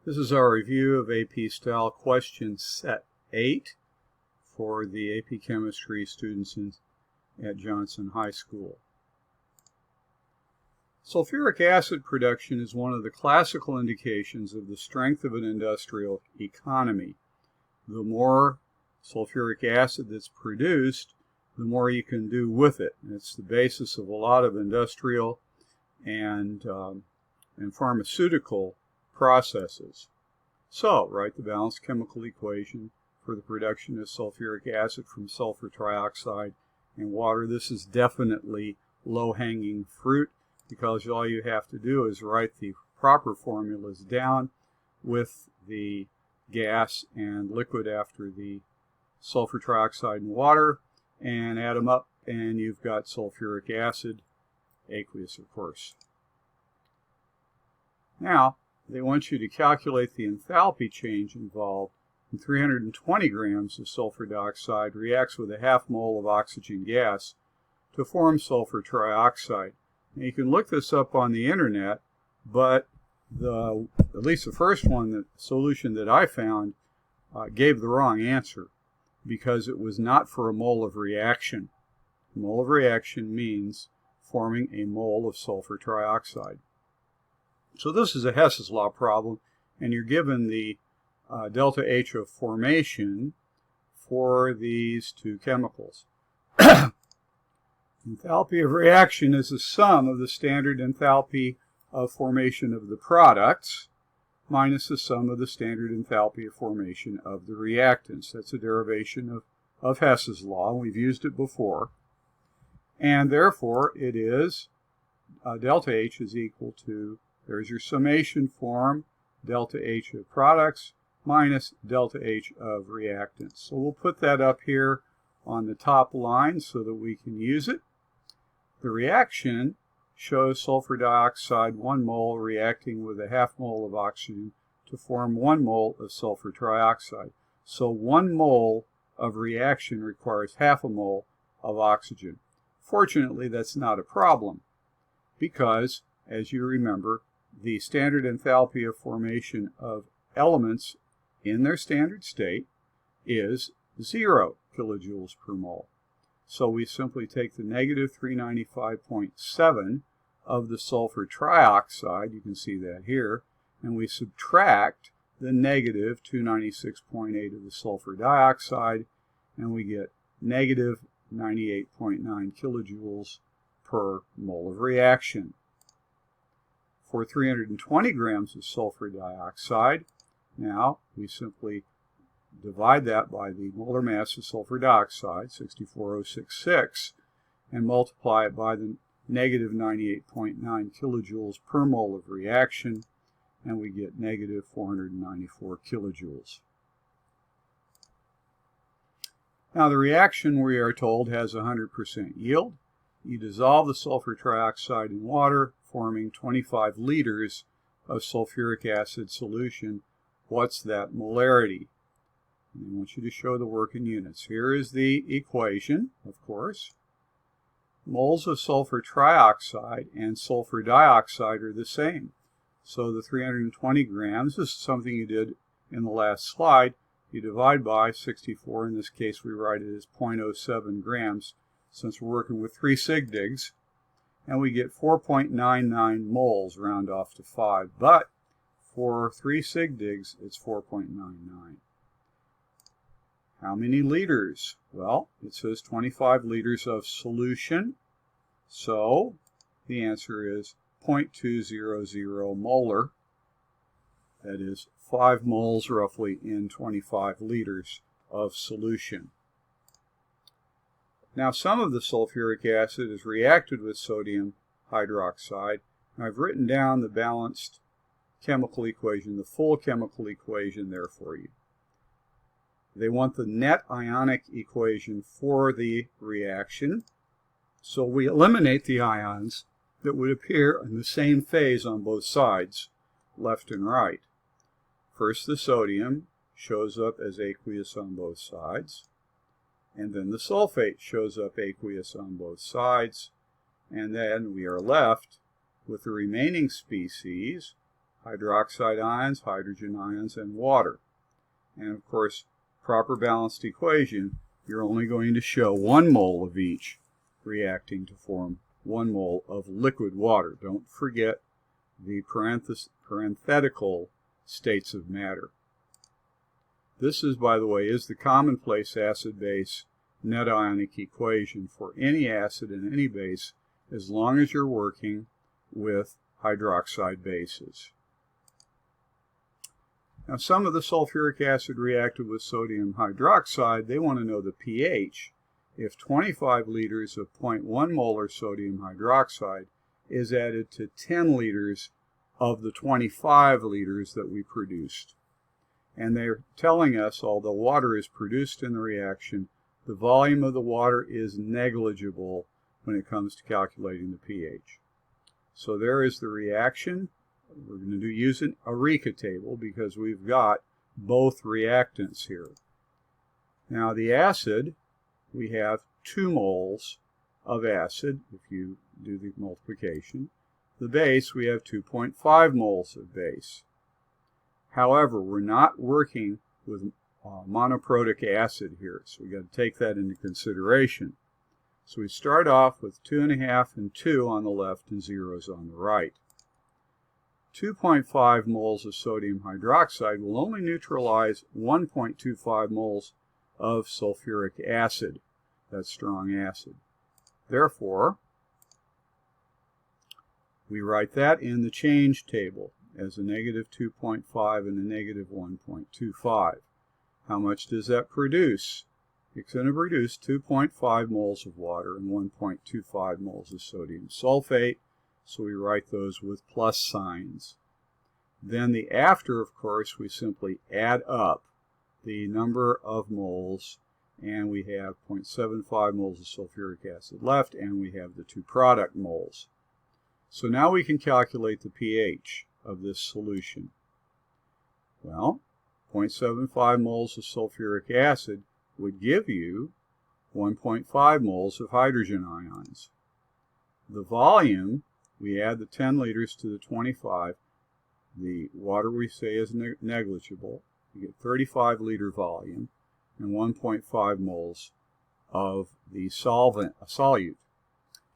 This is our review of AP Style Question Set 8 for the AP Chemistry students at Johnson High School. Sulfuric acid production is one of the classical indications of the strength of an industrial economy. The more sulfuric acid that's produced, the more you can do with it. It's the basis of a lot of industrial and pharmaceutical processes. So, write the balanced chemical equation for the production of sulfuric acid from sulfur trioxide and water. This is definitely low-hanging fruit because all you have to do is write the proper formulas down with the gas and liquid after the sulfur trioxide and water and add them up, and you've got sulfuric acid, aqueous of course. Now, they want you to calculate the enthalpy change involved when 320 grams of sulfur dioxide reacts with a half mole of oxygen gas to form sulfur trioxide. Now, you can look this up on the internet, but at least the first one, the solution that I found, gave the wrong answer because it was not for a mole of reaction. A mole of reaction means forming a mole of sulfur trioxide. So this is a Hess's law problem, and you're given the delta H of formation for these two chemicals. Enthalpy of reaction is the sum of the standard enthalpy of formation of the products minus the sum of the standard enthalpy of formation of the reactants. That's a derivation of Hess's law. We've used it before. And therefore, it is delta H is equal to, there's your summation form, delta H of products minus delta H of reactants. So we'll put that up here on the top line so that we can use it. The reaction shows sulfur dioxide 1 mole reacting with a half mole of oxygen to form 1 mole of sulfur trioxide. So 1 mole of reaction requires half a mole of oxygen. Fortunately, that's not a problem because, as you remember, the standard enthalpy of formation of elements in their standard state is 0 kilojoules per mole. So we simply take the negative 395.7 of the sulfur trioxide, you can see that here, and we subtract the negative 296.8 of the sulfur dioxide, and we get negative 98.9 kilojoules per mole of reaction. For 320 grams of sulfur dioxide, now we simply divide that by the molar mass of sulfur dioxide, 64066, and multiply it by the negative 98.9 kilojoules per mole of reaction, and we get negative 494 kilojoules. Now the reaction, we are told, has 100% yield. You dissolve the sulfur trioxide in water, forming 25 liters of sulfuric acid solution. What's that molarity? I want you to show the work in units. Here is the equation, of course. Moles of sulfur trioxide and sulfur dioxide are the same. So the 320 grams, this is something you did in the last slide. You divide by 64. In this case, we write it as 0.07 grams since we're working with 3 sig digs. And we get 4.99 moles, round off to 5. But for 3 sig digs, it's 4.99. How many liters? Well, it says 25 liters of solution. So the answer is 0.200 molar. That is 5 moles roughly in 25 liters of solution. Now some of the sulfuric acid is reacted with sodium hydroxide. I've written down the balanced chemical equation, the full chemical equation there for you. They want the net ionic equation for the reaction. So we eliminate the ions that would appear in the same phase on both sides, left and right. First, the sodium shows up as aqueous on both sides. And then the sulfate shows up aqueous on both sides. And then we are left with the remaining species, hydroxide ions, hydrogen ions, and water. And of course, proper balanced equation, you're only going to show 1 mole of each reacting to form 1 mole of liquid water. Don't forget the parenthetical states of matter. This is, by the way, is the commonplace acid-base net ionic equation for any acid and any base as long as you're working with hydroxide bases. Now, some of the sulfuric acid reacted with sodium hydroxide, they want to know the pH. If 25 liters of 0.1 molar sodium hydroxide is added to 10 liters of the 25 liters that we produced. And they're telling us, although water is produced in the reaction, the volume of the water is negligible when it comes to calculating the pH. So there is the reaction. We're going to use an Eureka table because we've got both reactants here. Now the acid, we have 2 moles of acid if you do the multiplication. The base, we have 2.5 moles of base. However, we're not working with monoprotic acid here, so we've got to take that into consideration. So we start off with 2.5 and 2 on the left and zeros on the right. 2.5 moles of sodium hydroxide will only neutralize 1.25 moles of sulfuric acid, that strong acid. Therefore, we write that in the change table as a negative 2.5 and a negative 1.25. How much does that produce? It's going to produce 2.5 moles of water and 1.25 moles of sodium sulfate, so we write those with plus signs. Then the after, of course, we simply add up the number of moles, and we have 0.75 moles of sulfuric acid left, and we have the 2 product moles. So now we can calculate the pH of this solution. Well, 0.75 moles of sulfuric acid would give you 1.5 moles of hydrogen ions. The volume, we add the 10 liters to the 25. The water we say is negligible. You get 35 liter volume and 1.5 moles of the solvent, a solute.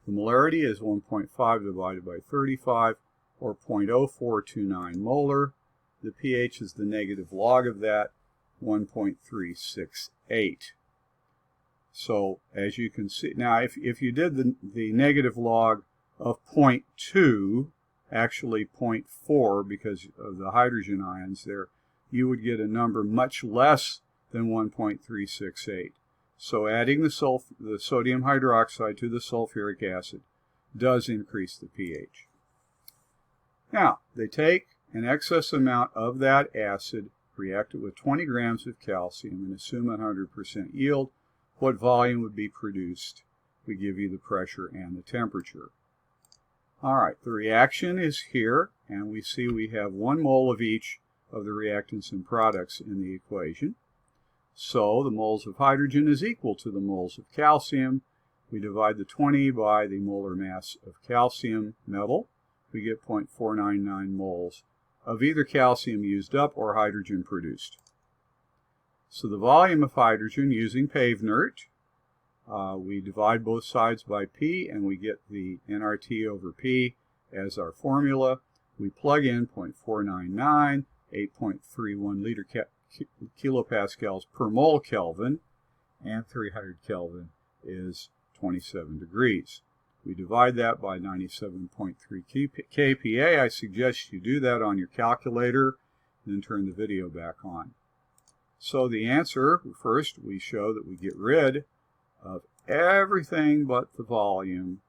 The molarity is 1.5 divided by 35, or 0.0429 molar. The pH is the negative log of that, 1.368. So as you can see, now if you did the negative log of 0.2, actually 0.4 because of the hydrogen ions there, you would get a number much less than 1.368. So adding the sodium hydroxide to the sulfuric acid does increase the pH. Now, they take an excess amount of that acid, react it with 20 grams of calcium, and assume 100% yield. What volume would be produced? We give you the pressure and the temperature. All right, the reaction is here, and we see we have 1 mole of each of the reactants and products in the equation. So the moles of hydrogen is equal to the moles of calcium. We divide the 20 by the molar mass of calcium metal. We get 0.499 moles of either calcium used up or hydrogen produced. So the volume of hydrogen using Pavnert, we divide both sides by P and we get the nRT over P as our formula. We plug in 0.499, 8.31 liter kilopascals per mole Kelvin, and 300 Kelvin is 27 degrees. We divide that by 97.3 kPa. I suggest you do that on your calculator and then turn the video back on. So the answer, first we show that we get rid of everything but the volume,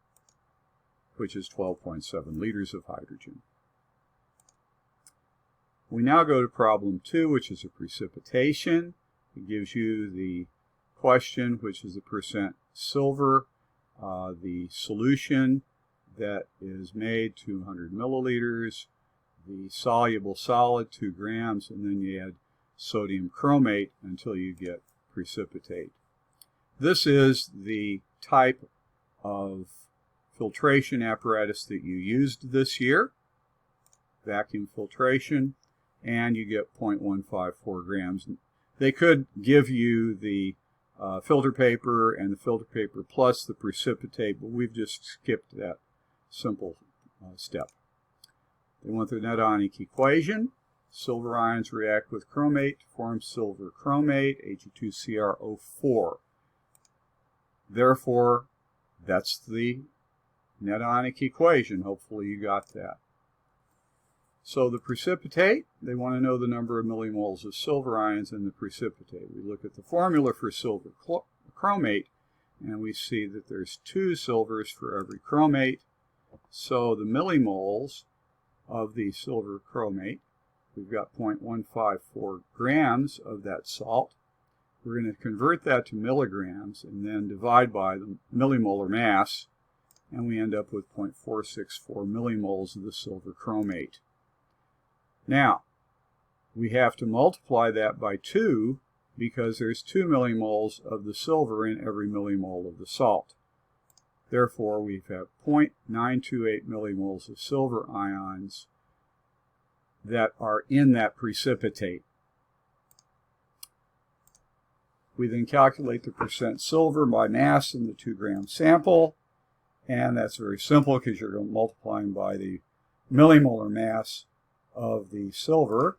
which is 12.7 liters of hydrogen. We now go to problem 2, which is a precipitation. It gives you the question, which is the percent silver, the solution that is made 200 milliliters, the soluble solid 2 grams, and then you add sodium chromate until you get precipitate. This is the type of filtration apparatus that you used this year. vacuum filtration, and you get 0.154 grams. They could give you the filter paper and the filter paper plus the precipitate, but we've just skipped that simple step. They want the Netonic equation. Silver ions react with chromate to form silver chromate, Ag2CrO4. Therefore, that's the Netonic equation. Hopefully you got that. So the precipitate, they want to know the number of millimoles of silver ions in the precipitate. We look at the formula for silver chromate, and we see that there's 2 silvers for every chromate. So the millimoles of the silver chromate, we've got 0.154 grams of that salt. We're going to convert that to milligrams and then divide by the millimolar mass, and we end up with 0.464 millimoles of the silver chromate. Now, we have to multiply that by 2 because there's 2 millimoles of the silver in every millimole of the salt. Therefore, we have 0.928 millimoles of silver ions that are in that precipitate. We then calculate the percent silver by mass in the 2-gram sample, and that's very simple because you're multiplying by the millimolar mass of the silver,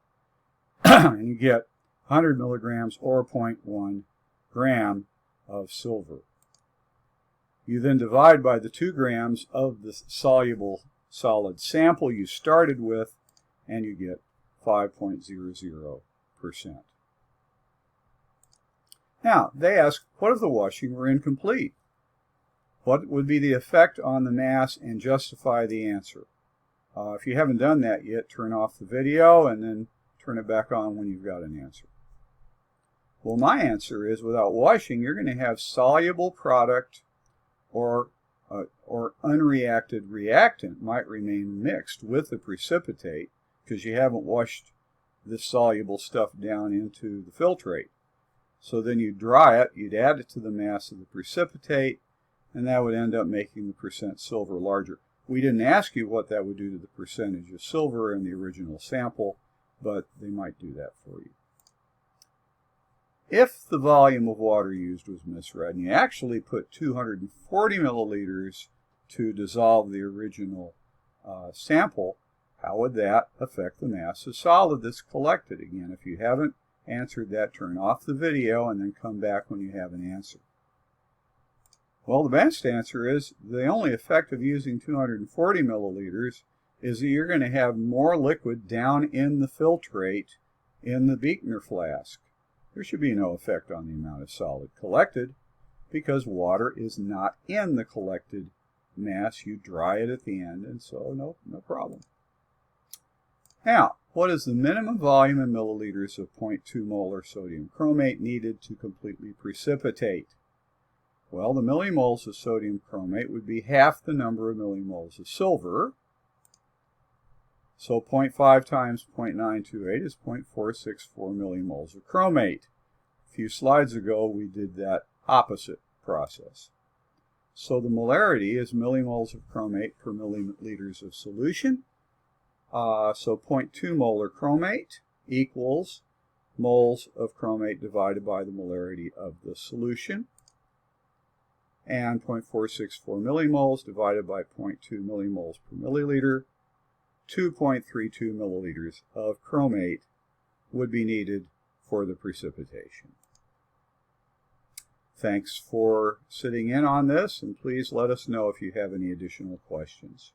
and you get 100 milligrams or 0.1 gram of silver. You then divide by the 2 grams of the soluble solid sample you started with, and you get 5.00%. Now, they ask, what if the washing were incomplete? What would be the effect on the mass, and justify the answer? If you haven't done that yet, turn off the video and then turn it back on when you've got an answer. Well, my answer is without washing, you're going to have soluble product or unreacted reactant might remain mixed with the precipitate because you haven't washed this soluble stuff down into the filtrate. So then you dry it, you'd add it to the mass of the precipitate, and that would end up making the percent silver larger. We didn't ask you what that would do to the percentage of silver in the original sample, but they might do that for you. If the volume of water used was misread, and you actually put 240 milliliters to dissolve the original sample, how would that affect the mass of solid that's collected? Again, if you haven't answered that, turn off the video and then come back when you have an answer. Well, the best answer is the only effect of using 240 milliliters is that you're going to have more liquid down in the filtrate in the Buechner flask. There should be no effect on the amount of solid collected because water is not in the collected mass. You dry it at the end, and so no problem. Now, what is the minimum volume in milliliters of 0.2 molar sodium chromate needed to completely precipitate? Well, the millimoles of sodium chromate would be half the number of millimoles of silver. So 0.5 times 0.928 is 0.464 millimoles of chromate. A few slides ago, we did that opposite process. So the molarity is millimoles of chromate per milliliters of solution. So 0.2 molar chromate equals moles of chromate divided by the molarity of the solution. And 0.464 millimoles divided by 0.2 millimoles per milliliter, 2.32 milliliters of chromate would be needed for the precipitation. Thanks for sitting in on this, and please let us know if you have any additional questions.